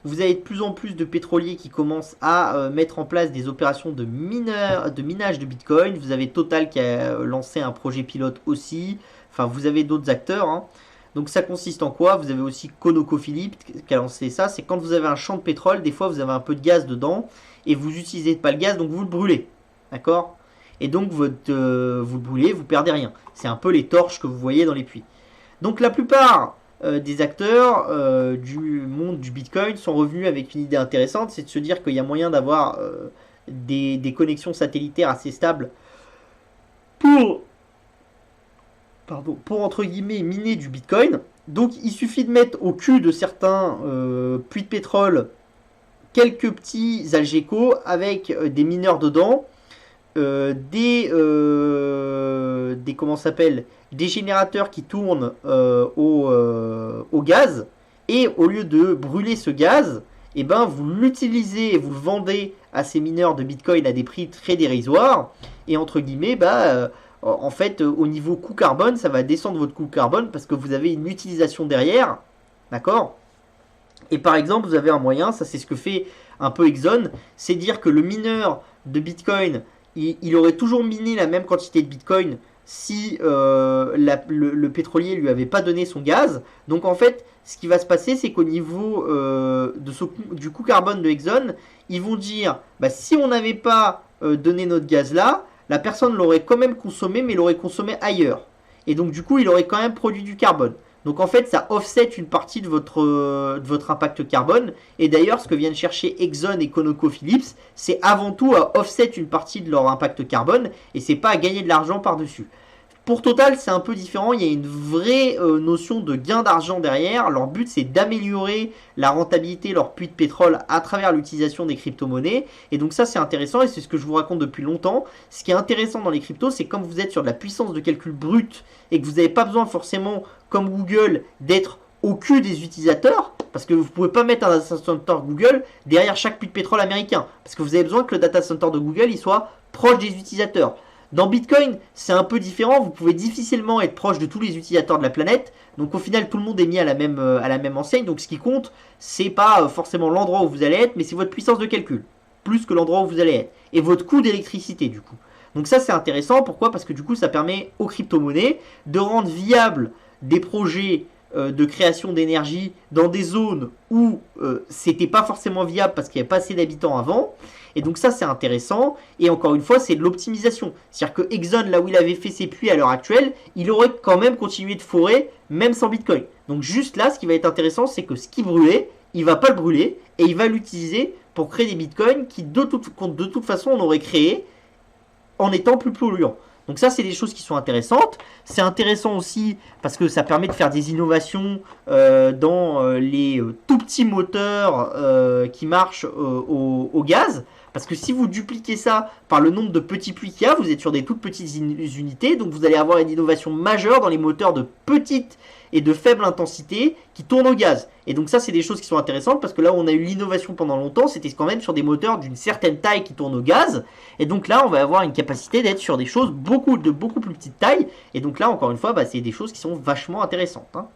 Vous avez de plus en plus de pétroliers qui commencent à mettre en place des opérations de minage de Bitcoin. Vous avez Total qui a lancé un projet pilote aussi. Enfin, vous avez d'autres acteurs, hein. Donc ça consiste en quoi? Vous avez aussi ConocoPhillips qui a lancé ça. C'est quand vous avez un champ de pétrole, des fois vous avez un peu de gaz dedans et vous n'utilisez pas le gaz, donc vous le brûlez. D'accord? Et donc vous le brûlez, vous perdez rien. C'est un peu les torches que vous voyez dans les puits. Donc la plupart des acteurs du monde du Bitcoin sont revenus avec une idée intéressante, c'est de se dire qu'il y a moyen d'avoir des connexions satellitaires assez stables pour, pour entre guillemets miner du Bitcoin. Donc il suffit de mettre au cul de certains puits de pétrole quelques petits algécos avec des mineurs dedans, des comment s'appelle, des générateurs qui tournent au gaz, et au lieu de brûler ce gaz, et ben vous l'utilisez et vous le vendez à ces mineurs de Bitcoin à des prix très dérisoires, et entre guillemets en fait au niveau coût carbone ça va descendre votre coût carbone parce que vous avez une utilisation derrière, d'accord. Et par exemple, vous avez un moyen, ça c'est ce que fait un peu Exxon, c'est dire que le mineur de Bitcoin, il aurait toujours miné la même quantité de Bitcoin si le pétrolier lui avait pas donné son gaz. Donc en fait, ce qui va se passer, c'est qu'au niveau du coût carbone de Exxon, ils vont dire, bah, si on n'avait pas donné notre gaz là, la personne l'aurait quand même consommé, mais l'aurait consommé ailleurs. Et donc du coup, il aurait quand même produit du carbone. Donc en fait, ça offset une partie de votre impact carbone. Et d'ailleurs, ce que viennent chercher Exxon et ConocoPhillips, c'est avant tout à offset une partie de leur impact carbone, et c'est pas à gagner de l'argent par-dessus. Pour Total, c'est un peu différent, il y a une vraie notion de gain d'argent derrière. Leur but, c'est d'améliorer la rentabilité de leur puits de pétrole à travers l'utilisation des crypto-monnaies. Et donc ça, c'est intéressant, et c'est ce que je vous raconte depuis longtemps. Ce qui est intéressant dans les cryptos, c'est comme vous êtes sur de la puissance de calcul brute, et que vous n'avez pas besoin forcément, comme Google, d'être au cul des utilisateurs, parce que vous ne pouvez pas mettre un data center Google derrière chaque puits de pétrole américain, parce que vous avez besoin que le data center de Google il soit proche des utilisateurs. Dans Bitcoin, c'est un peu différent, vous pouvez difficilement être proche de tous les utilisateurs de la planète, donc au final tout le monde est mis à la même enseigne, donc ce qui compte, c'est pas forcément l'endroit où vous allez être, mais c'est votre puissance de calcul, plus que l'endroit où vous allez être, et votre coût d'électricité du coup. Donc ça c'est intéressant, pourquoi? Parce que du coup ça permet aux crypto-monnaies de rendre viables des projets de création d'énergie dans des zones où c'était pas forcément viable parce qu'il n'y avait pas assez d'habitants avant. Et donc ça c'est intéressant, et encore une fois c'est de l'optimisation. C'est-à-dire que Exxon, là où il avait fait ses puits à l'heure actuelle, il aurait quand même continué de forer même sans Bitcoin. Donc juste là ce qui va être intéressant, c'est que ce qui brûlait, il va pas le brûler et il va l'utiliser pour créer des Bitcoins qui de toute façon on aurait créé en étant plus polluant. Donc ça, c'est des choses qui sont intéressantes. C'est intéressant aussi parce que ça permet de faire des innovations dans les tout petits moteurs qui marchent au gaz. Parce que si vous dupliquez ça par le nombre de petits puits qu'il y a, vous êtes sur des toutes petites unités. Donc vous allez avoir une innovation majeure dans les moteurs de petite et de faible intensité qui tournent au gaz. Et donc ça, c'est des choses qui sont intéressantes parce que là où on a eu l'innovation pendant longtemps, c'était quand même sur des moteurs d'une certaine taille qui tournent au gaz. Et donc là, on va avoir une capacité d'être sur des choses beaucoup plus petite taille. Et donc là, encore une fois, c'est des choses qui sont vachement intéressantes, hein.